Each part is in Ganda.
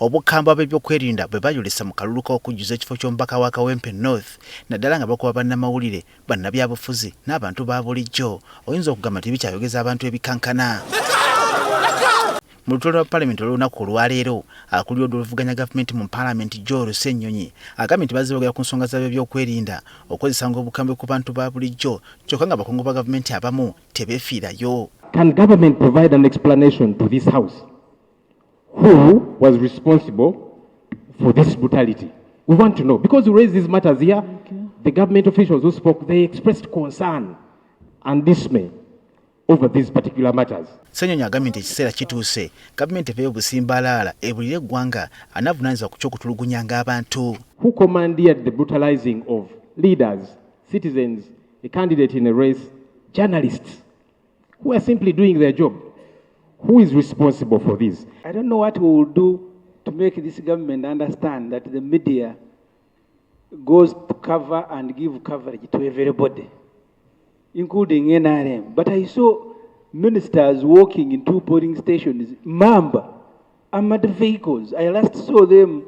Obukambwe bw'ebyokwerinda bwe bayolesa mu kalulu k'okujjuza ekifo ky'omubaka wa Kawempe North naddala nga bakuba bannamawulire bannabyabufuzi n'abantu ba bulijjo oyinza okugamba nti bikyayogeza abantu ebikankana. Mu lutuula lwa palamenti olw'olunaku olwaleero akulira oluvuganya gavumenti mu palamenti Joel Ssennyonyi agambye nti bazze boogera ku nsonga z'ebyokwerinda okozesanga obukambwe ku bantu ba bulijjo kyokka nga bakungu ba gavumenti abamu tebeefiirayo. Can government provide an explanation to this house? Who was responsible for this brutality? We want to know, because we raised these matters here. The government officials who spoke, they expressed concern and dismay over these particular matters. Ssennyonyi agambye nti ekiseera kituuse gavumenti eveeyo obusimbalaala ebulire eggwanga anavunaanyizibwa ku ky'okutulugunyanga abantu. Who commandeered the brutalizing of leaders, citizens, a candidate in a race, journalists who are simply doing their job? Who is responsible for this? I don't know what we will do to make this government understand that the media goes to cover and give coverage to everybody, including NRM. But I saw ministers walking in 2 polling stations, Mamba, armored vehicles. I last saw them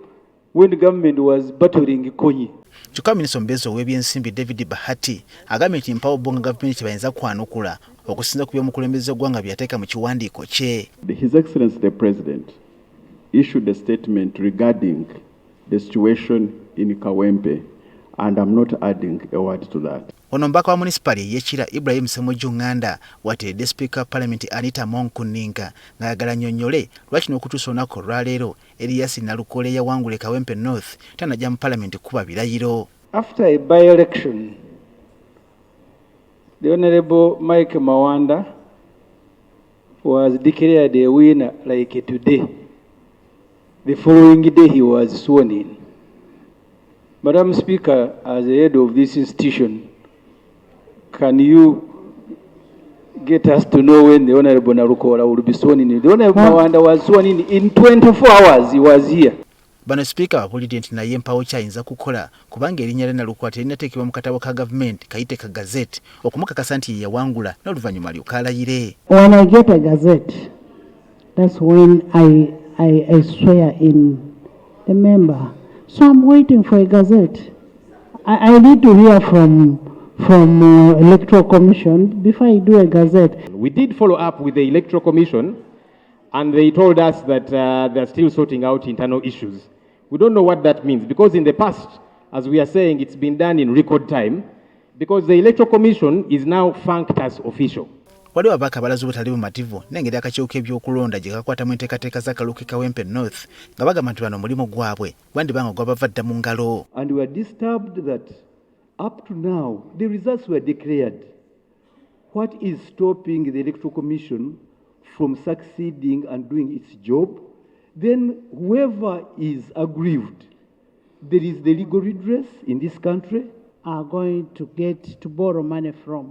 when the government was battling Konyi. Kyokka minisita omubeezi ow'ebyensimbi David Bahati agambye nti mpawo bo nga gavumenti bayinza kwanukula okusinza ku by'omukulembeze gwanga byateeka mu kiwandiiko kye. His Excellency the President issued a statement regarding the situation in Kawempe, and I'm not adding a word to that. Ono omubaka wa munisipaali ye Kira ssemujju Nganda wateredde sipiika palamenti Mu ninga ng'ayagala annyonnyole lwaki n'okutuusa olunaku olwaleero Elias Nalukoola eyawangula Kawempe North tanajja mu palamenti kuba birayiro. After a by-election, the Honorable Micheal Mawanda was declared a winner like today. The following day he was sworn in. Madam Speaker, as the head of this institution, can you get us to know when the Honorable Nalukoola will be sworn in? The Honorable Mawanda was sworn in 24 hours he was here. Bano sipiika bapulidde nti naye mpawo kyayinza kukola kubanga erinnya lya Nalukoola terinateekebwa mu katabo ka gavumenti kayite ka gazette okumukakasa nti ye yawangula n'oluvannyuma alyoka alayire. When I get a gazette, that's when I swear in the member. So I'm waiting for a gazette. I need to hear from Electoral Commission before I do a gazette. We did follow up with the Electoral Commission, and they told us that they're still sorting out internal issues. We don't know what that means, because in the past, as we are saying, it's been done in record time, because the Electoral Commission is now funked as official. Waliwo ababaka abalaze obutali bumativu n'engeri akakiiko k'ebyokulonda gye kakwatamu enteekateeka z'akalulu Kawempe North nga bagamba nti bano omulimu gwabwe gwandibanga gwabava dda mu ngalo. And we are disturbed that up to now the results were declared. What is stopping the Electoral Commission from succeeding and doing its job? Then whoever is aggrieved, there is the legal redress in this country. Are going to get to borrow money from